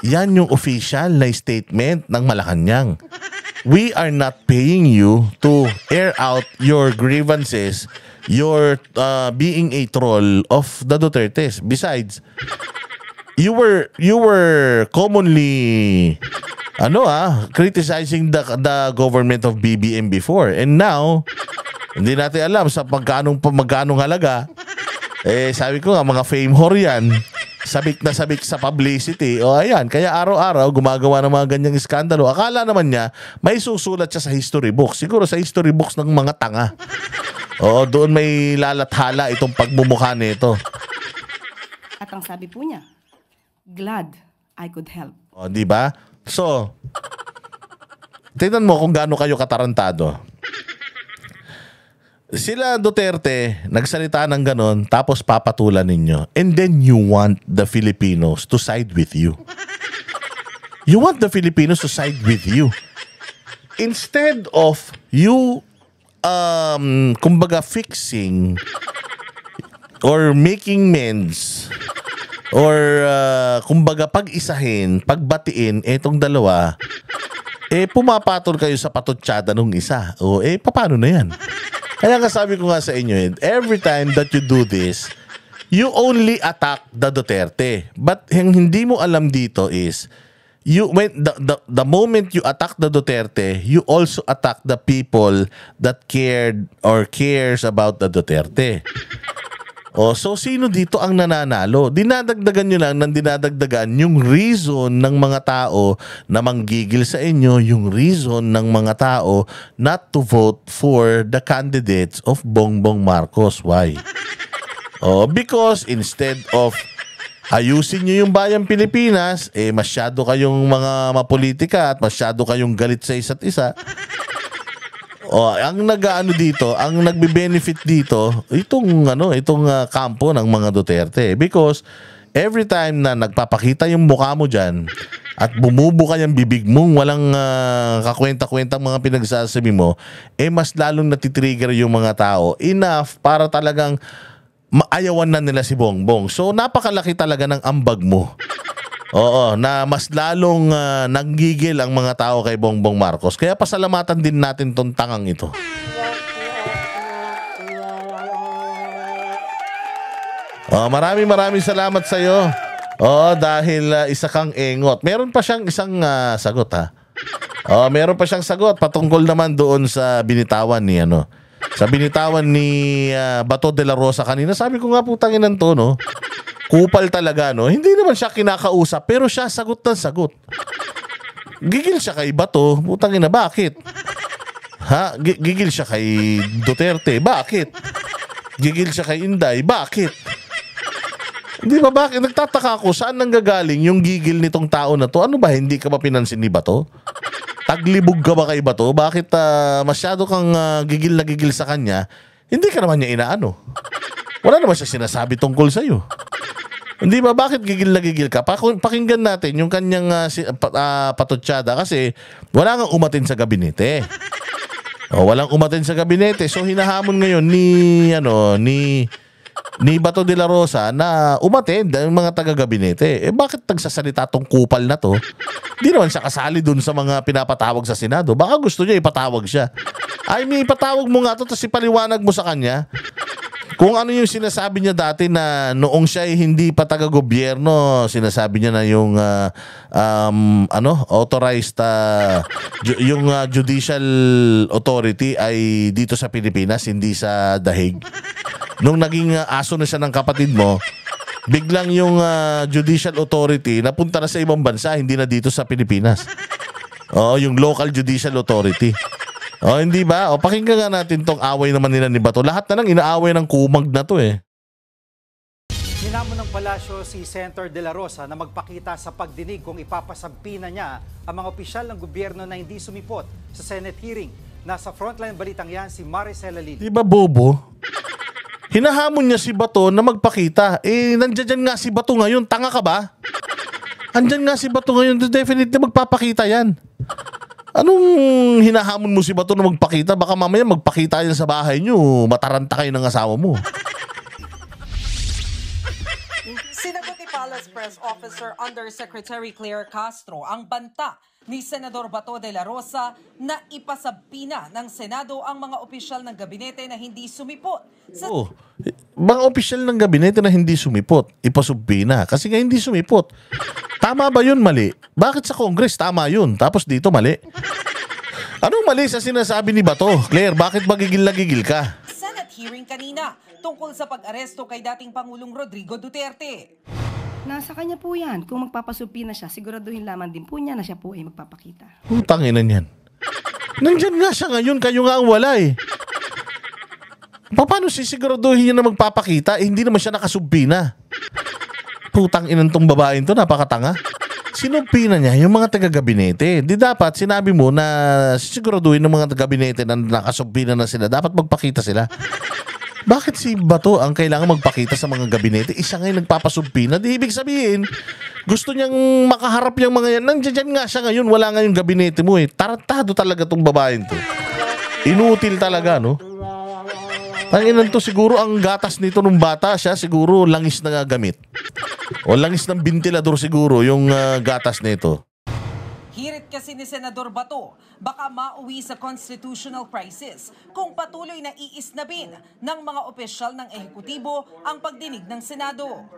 S3: yan yung official na statement ng Malacanang. We are not paying you to air out your grievances, your being a troll of the Dutertes. Besides, you were commonly criticizing the government of BBM before, and now hindi natin alam sa magkano halaga. Sabi ko nga, mga fame whore yan. sabik na sabik sa publicity. O ayan, kaya araw-araw gumagawa ng mga ganyang iskandalo. Akala naman niya may susulat siya sa history books. Siguro sa history books ng mga tanga. Oo, doon may lalathala itong pagmumukha nito.
S2: At ang sabi po niya, glad I could help.
S3: O, di ba? So, tingnan mo kung gaano kayo katarantado. Sila Duterte, nagsalita ng ganon, tapos papatulan ninyo. And then you want the Filipinos to side with you. You want the Filipinos to side with you. Instead of you, kumbaga fixing or making amends or kumbaga pag-isahin, pagbatiin etong dalawa, pumapatol kayo sa patutsada nung isa. O paano na yan? Kaya nga sabi ko nga sa inyo, every time that you do this, you only attack the Duterte. But yung hindi mo alam dito is, the moment you attack the Duterte, you also attack the people that cared or cares about the Duterte. So sino dito ang nananalo? Dinadagdagan nyo lang ng dinadagdagan yung reason ng mga tao na manggigil sa inyo, yung reason ng mga tao not to vote for the candidates of Bongbong Marcos. Why? Because instead of ayusin nyo yung bayang Pilipinas, masyado kayong mga mapolitika at masyado kayong galit sa isa't isa. Ang nag-aano dito, ang nagbe-benefit dito, itong kampo ng mga Duterte. Because every time na nagpapakita yung mukha mo diyan at bumubuka yung bibig mong walang kakwenta-kwentang mga pinagsasabi mo, mas lalong natitrigger yung mga tao enough para talagang maayawan na nila si Bongbong. So napakalaki talaga ng ambag mo. Na mas lalong nanggigil ang mga tao kay Bongbong Marcos. Kaya pasalamatan din natin tong tangang ito. Maraming salamat sa iyo. Dahil isa kang engot. Meron pa siyang isang sagot ha. Meron pa siyang sagot patungkol naman doon sa binitawan ni sa binitawan ni Bato de la Rosa kanina. Sabi ko nga putangin to, no? Kupal talaga, no? Hindi naman siya kinakausap, pero siya sagot ng sagot. Gigil siya kay Bato, putangin na, bakit? Gigil siya kay Duterte, bakit? Gigil siya kay Inday, bakit? Hindi ba bakit? Nagtataka ako, saan nanggagaling yung gigil nitong tao na to? Ano ba, hindi ka ba pinansin ni Bato? Taglibog ka ba kay Bato? Bakit masyado kang gigil na gigil sa kanya? Hindi ka naman niya inaano. Wala naman siya sinasabi tungkol sa'yo. Hindi ba? Bakit gigil na gigil ka? Pakinggan natin yung kanyang patutsada kasi wala nga umatin sa gabinete. Walang umatin sa gabinete. So hinahamon ngayon ni Bato de la Rosa na umatin ang mga taga-gabinete. Bakit nagsasalita tong kupal na to? Hindi naman siya kasali dun sa mga pinapatawag sa Senado. Baka gusto niya ipatawag siya. May ipatawag mo nga to tapos ipaliwanag mo sa kanya. Kung ano yung sinasabi niya dati na noong siya ay hindi pa taga-gobyerno, sinasabi niya na yung authorized yung judicial authority ay dito sa Pilipinas, hindi sa Dahig. Nung naging aso na siya ng kapatid mo, biglang yung judicial authority napunta na sa ibang bansa, hindi na dito sa Pilipinas. Yung local judicial authority. Hindi ba? Pakinggan nga natin tong away naman nila ni Bato. Lahat na lang inaaway ng kumag na to
S9: Hinamon ng palasyo si Senator De La Rosa na magpakita sa pagdinig kung ipapasampi na niya ang mga opisyal ng gobyerno na hindi sumipot sa Senate hearing. Nasa frontline balitang yan si Maricela Lid.
S3: Di ba bobo? Hinahamon niya si Bato na magpakita. Nandiyan nga si Bato ngayon. Tanga ka ba? Andyan nga si Bato ngayon. Definitely magpapakita yan. Anong hinahamon mo si Bato na magpakita? Baka mamaya magpakita yan sa bahay nyo. Mataranta kayo ng asawa mo.
S1: Sinagot ni Palace Press Officer Undersecretary Claire Castro ang banta ni Senador Bato de la Rosa na ipasabpina ng Senado ang mga opisyal ng gabinete na hindi sumipot.
S3: Mga opisyal ng gabinete na hindi sumipot, ipasubpina. Kasi nga hindi sumipot. Tama ba yun? Mali? Bakit sa Congress tama yun? Tapos dito mali? Anong mali sa sinasabi ni Bato? Claire, bakit magigil na gigil ka?
S1: Senate hearing kanina tungkol sa pag-aresto kay dating Pangulong Rodrigo Duterte.
S2: Nasa kanya po yan. Kung magpapasubpina siya, siguraduhin lamang din po niya na siya po ay magpapakita.
S3: Putang ina niyan. Nandyan nga siya ngayon, kayo nga ang wala eh. Paano sisiguraduhin niya na magpapakita? Eh, hindi naman siya nakasubpina. Putang inang tong babaeng to, napakatanga. Sinubpina niya yung mga taga-gabinete. Di dapat sinabi mo na siguraduhin ng mga taga-gabinete na nakasubpina na sila, dapat magpakita sila. Bakit si Bato ang kailangan magpakita sa mga gabinete? Isa ngayon nagpapasubpina. Di ibig sabihin, gusto niyang makaharap yung mga yan. Nandiyan nga siya ngayon, wala nga yung gabinete mo eh. Tarantado talaga tong babaeng to. Inutil talaga, no? Tanginan to, siguro ang gatas nito nung bata siya, siguro langis na gamit. O langis ng ventilador siguro yung gatas nito.
S1: Hirit kasi ni Senador Bato, baka mauwi sa constitutional crisis kung patuloy na iisnabin ng mga opisyal ng ehekutibo ang pagdinig ng Senado.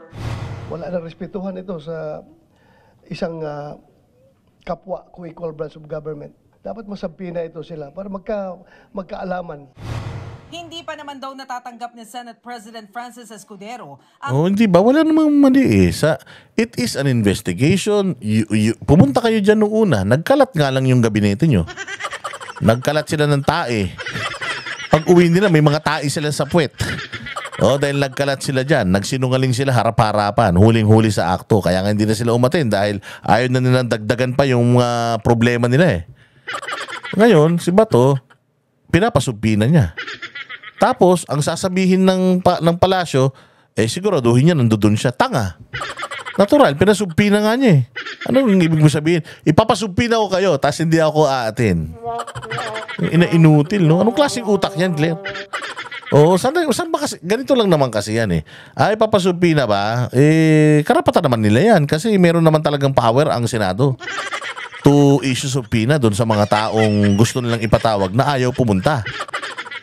S10: Wala na respetuhan ito sa isang kapwa co-equal branch of government. Dapat masabpina ito sila para magkaalaman.
S1: Hindi pa naman daw natatanggap ni Senate President Francis Escudero ang
S3: Hindi ba? Wala namang mali eh. It is an investigation. Pumunta kayo dyan nung una. Nagkalat nga lang yung gabinete nyo. Nagkalat sila ng tae. Pag uwi nila, may mga tae sila sa puwet. Dahil nagkalat sila dyan. Nagsinungaling sila harap-harapan. Huling-huli sa akto. Kaya nga hindi na sila umatin dahil ayaw na nilang dagdagan pa yung problema nila eh. Ngayon, si Bato, pinapasubpina niya. Tapos, ang sasabihin ng palasyo, siguraduhin niya nandoon siya. Tanga. Natural, pinasubpina nga niya eh. Anong ibig mo sabihin? Ipapasubpina ko kayo, tapos hindi ako aatin. Inutil, no? Anong klaseng utak yan, Claire? Saan ba kasi? Ganito lang naman kasi yan eh. Ipapasubpina ba? Karapatan naman nila yan kasi meron naman talagang power ang Senado to issue subpoena doon sa mga taong gusto nilang ipatawag na ayaw pumunta.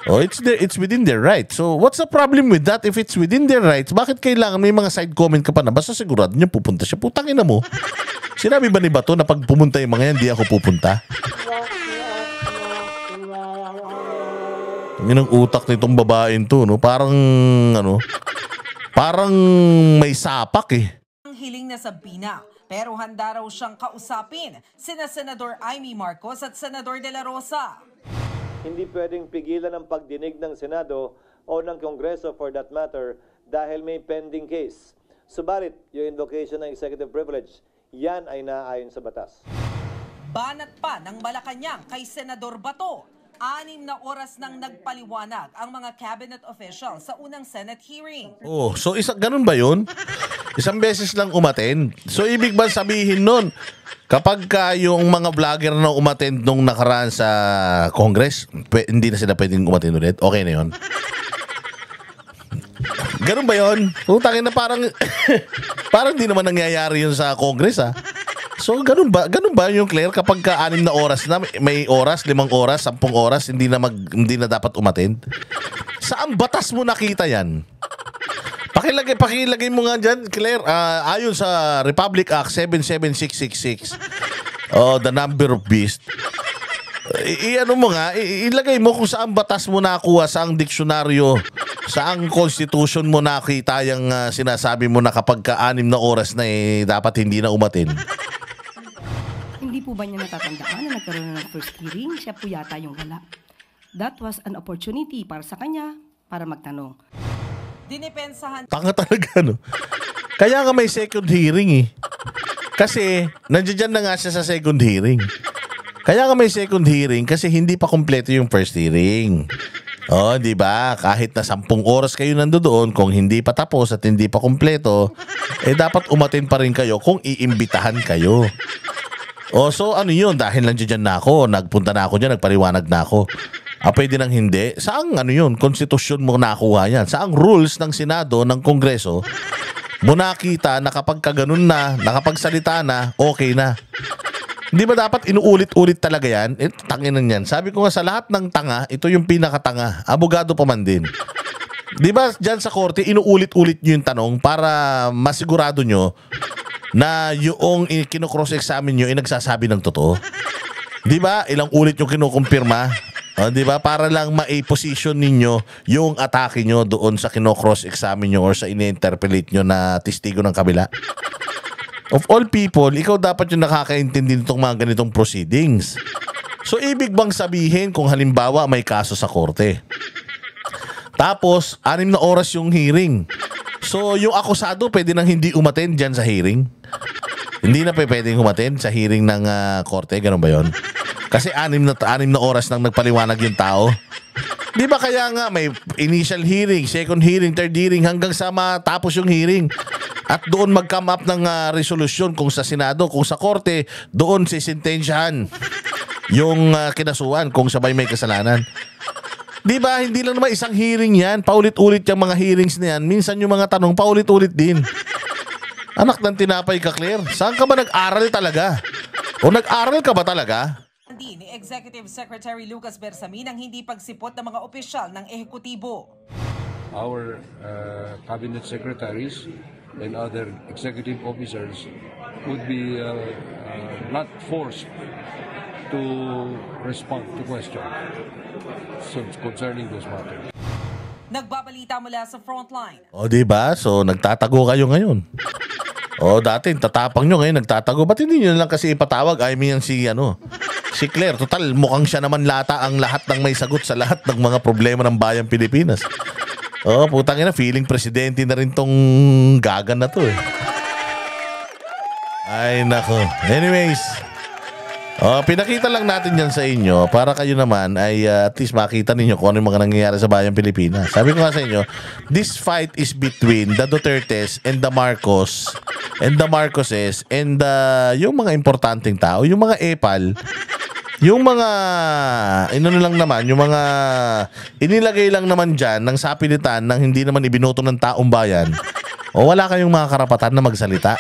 S3: It's within their rights. So, what's the problem with that? If it's within their rights, bakit kailangan may mga side comment ka pa na basta sigurado niya pupunta siya? Putangin na mo. Sinabi ba ni Bato na pag pumunta yung mga yan, di ako pupunta? Ang utak nitong babaeng to, no? Parang may sapak eh.
S1: Ang hiling na sabina. Pero handa raw siyang kausapin sina Senador Amy Marcos at Senador De La Rosa.
S11: Hindi pwedeng pigilan ang pagdinig ng Senado o ng Kongreso for that matter dahil may pending case. Subalit, yung invocation ng executive privilege, yan ay naaayon sa batas.
S1: Banat pa ng Malacanang kay Senador Bato. 6 na oras nang nagpaliwanag ang mga cabinet official sa unang Senate hearing.
S3: So ganun ba yun? Isang beses lang umattend. So ibig ba sabihin nun, kapag yung mga vlogger na umattend nung nakaraan sa Congress, hindi na sila pwedeng umattend ulit? Okay na yun? Ganun ba yun? Utangin na parang parang di naman nangyayari yun sa Congress ah. So ganun ba yung Claire kapag 6 na oras na may oras, 5 oras, 10 oras hindi na dapat umattend? Saan batas mo nakita yan? Pakilagay mo nga dyan, Claire, ayon sa Republic Act 77666, the number of beast. Ilagay mo kung saan batas mo nakuha, saang diksyonaryo, saang constitution mo nakita yung sinasabi mo na kapag 6 na oras na dapat hindi na umattend.
S2: Hindi po ba niya natatandaan na nagkaroon ng first hearing? Siya po yata yung wala. That was an opportunity para sa kanya para magtanong.
S1: Dinipensahan.
S3: Tanga talaga, no? Kaya nga may second hearing eh. Kasi, nandiyan na nga siya sa second hearing. Kaya nga may second hearing kasi hindi pa kompleto yung first hearing. Di ba? Kahit na 10 oras kayo nandoon, kung hindi pa tapos at hindi pa kompleto, dapat umattend pa rin kayo kung iimbitahan kayo. So ano yun? Dahil nandiyan na ako, nagpunta na ako dyan, nagpaliwanag na ako. Pwede nang hindi. Saang konstitusyon mo nakuha yan? Saang rules ng Senado, ng Kongreso, mo nakita na kapag kaganon na, nakapagsalita na, okay na. Hindi ba dapat inuulit-ulit talaga yan? Tanginan yan. Sabi ko nga sa lahat ng tanga, ito yung pinakatanga. Abogado pa man din. Di ba dyan sa korte, inuulit-ulit nyo yung tanong para masigurado nyo na yung kino-cross-examine nyo ay nagsasabi ng totoo. Di ba? Ilang ulit yung kinukumpirma? Di ba? Para lang ma-position ninyo yung atake nyo doon sa kino-cross-examine nyo or sa ini-interpolate nyo na testigo ng kabila. Of all people, ikaw dapat yung nakakaintindi nitong mga ganitong proceedings. So, ibig bang sabihin kung halimbawa may kaso sa korte? Tapos, 6 na oras yung hearing. So, yung akusado pwede nang hindi umattend dyan sa hearing? Hindi na pwedeng umattend sa hearing ng korte? Ganun ba yun? Kasi 6 na oras nang nagpaliwanag yung tao. Di ba kaya nga may initial hearing, second hearing, third hearing hanggang sa matapos yung hearing. At doon mag-come up ng resolusyon kung sa Senado, kung sa korte, doon sisintensyahan yung kinasuhan kung sabay may kasalanan. Di ba? Hindi lang naman isang hearing yan. Paulit-ulit yung mga hearings na yan. Minsan yung mga tanong, paulit-ulit din. Anak ng tinapay ka, Claire. Saan ka ba nag-aral talaga? O nag-aral ka ba talaga?
S1: Hindi ni Executive Secretary Lucas Bersamin ang hindi pagsipot ng mga opisyal ng ehekutibo.
S12: Our cabinet secretaries and other executive officers would be not forced to respond to questions concerning those matters.
S1: Nagbabalita mula sa frontline.
S3: O diba? So nagtatago kayo ngayon. O dati tatapang nyo, ngayon nagtatago. Ba't hindi nyo lang kasi ipatawag? I mean si Claire. Total, mukhang siya naman lata ang lahat ng may sagot sa lahat ng mga problema ng bayang Pilipinas. O putang ina, feeling presidente na rin tong gagan na to eh. Ay nako. Anyways, pinakita lang natin yan sa inyo para kayo naman ay at least makita ninyo kung ano yung mga nangyayari sa bayang Pilipinas. Sabi ko nga sa inyo, this fight is between the Dutertes and the Marcoses and yung mga importanteng tao, yung mga epal, yung mga lang naman, yung mga inilagay lang naman dyan ng sapilitan ng hindi naman ibinoto ng taong bayan. O wala kayong mga karapatan na magsalita.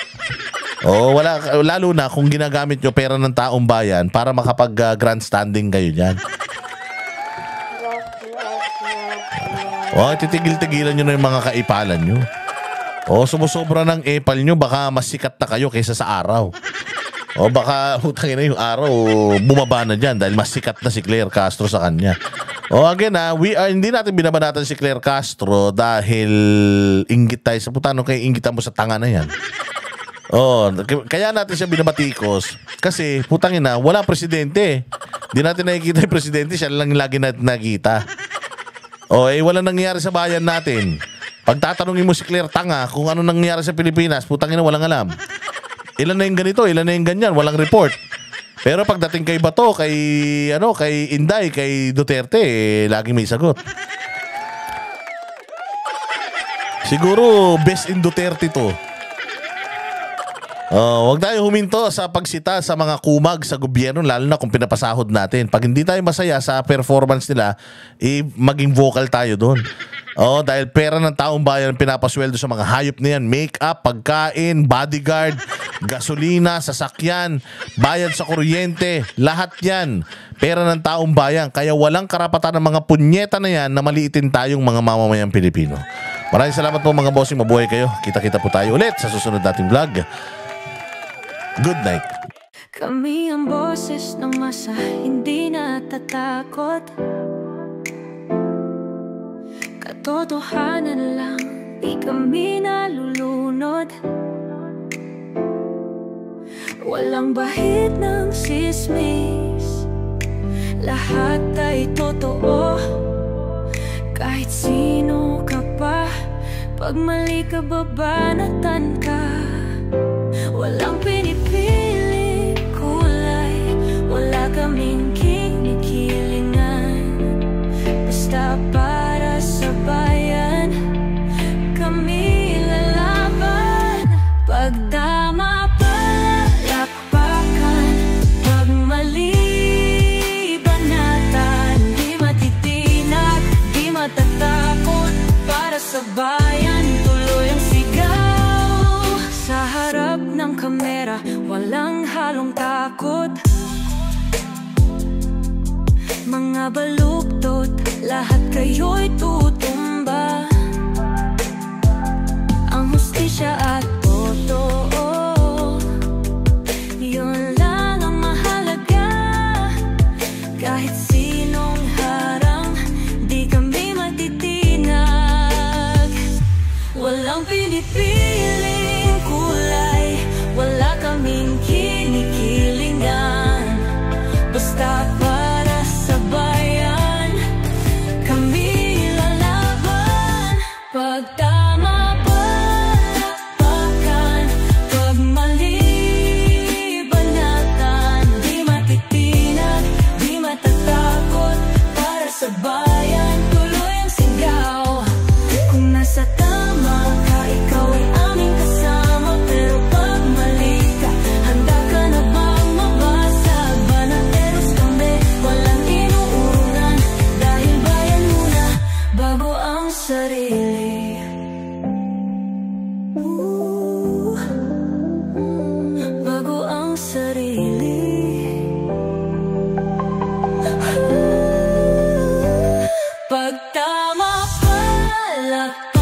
S3: O wala, lalo na kung ginagamit nyo pera ng taong bayan para makapag-grandstanding kayo dyan. O titigil-tigilan nyo na yung mga kaipalan nyo. O sumusobra ng epal nyo, baka mas sikat na kayo kaysa sa araw. O baka utangin na yung araw, bumaba na dyan dahil mas sikat na si Claire Castro sa kanya. O again hindi natin binabanatan si Claire Castro dahil inggit tayo sa putano, kaya inggitan mo sa tanga na yan. Kaya natin siya binabatikos kasi putangin na wala presidente. Hindi natin nakikita yung presidente, siya lang lagi natin nakita. Wala nangyayari sa bayan natin. Pag tatanungin mo si Claire tanga kung ano nangyayari sa Pilipinas, putangin na walang alam. Ilan na yung ganito, ilan na yung ganyan, walang report. Pero pagdating kay Bato, kay Inday, kay Duterte, laging may sagot. Siguro best in Duterte to. Huwag tayo huminto sa pagsita sa mga kumag sa gobyerno, lalo na kung pinapasahod natin. Pag hindi tayo masaya sa performance nila, maging vocal tayo doon. Dahil pera ng taong bayan pinapasweldo sa mga hayop na yan. Make-up, pagkain, bodyguard, gasolina, sasakyan, bayad sa kuryente, lahat yan. Pera ng taong bayan. Kaya walang karapatan ng mga punyeta na yan na maliitin tayong mga mamamayang Pilipino. Maraming salamat po mga bossing. Mabuhay kayo. Kita-kita po tayo ulit sa susunod nating vlog. Good night.
S13: Kami ang boses ng masa, hindi natatakot. Katotohanan lang, di kami nalulunod. Walang bahid ng sismis, lahat ay totoo. Kahit sino ka pa, pag mali ka babanatan ka. Walang pinipili kulay, wala kaming kinikilingan. Basta para sa bayan, kami lalaban. Pag tama palakpakan, pag mali banatan. Di matitinag, di matatakot, para sa bayan tuloy ang sigaw. Sa harap ng kamera, walang halong takot. Walang pinipiling kulay, wala kaming kinikilingan. Basta para sa bayan, kami lalaban. Pag tama palakpakan, pag mali banatan. Di matitinag, di matatakot, para sa bayan tuloy ang sigaw. Kung nasa tama ka, ikaw ay aming kasama. Pero pag mali ka, handa ka na bang mabasag? Banateros kami, walang inuunan. Dahil bayan muna, bago ang sarili. Bago ang sarili. Pag tama palakpakan,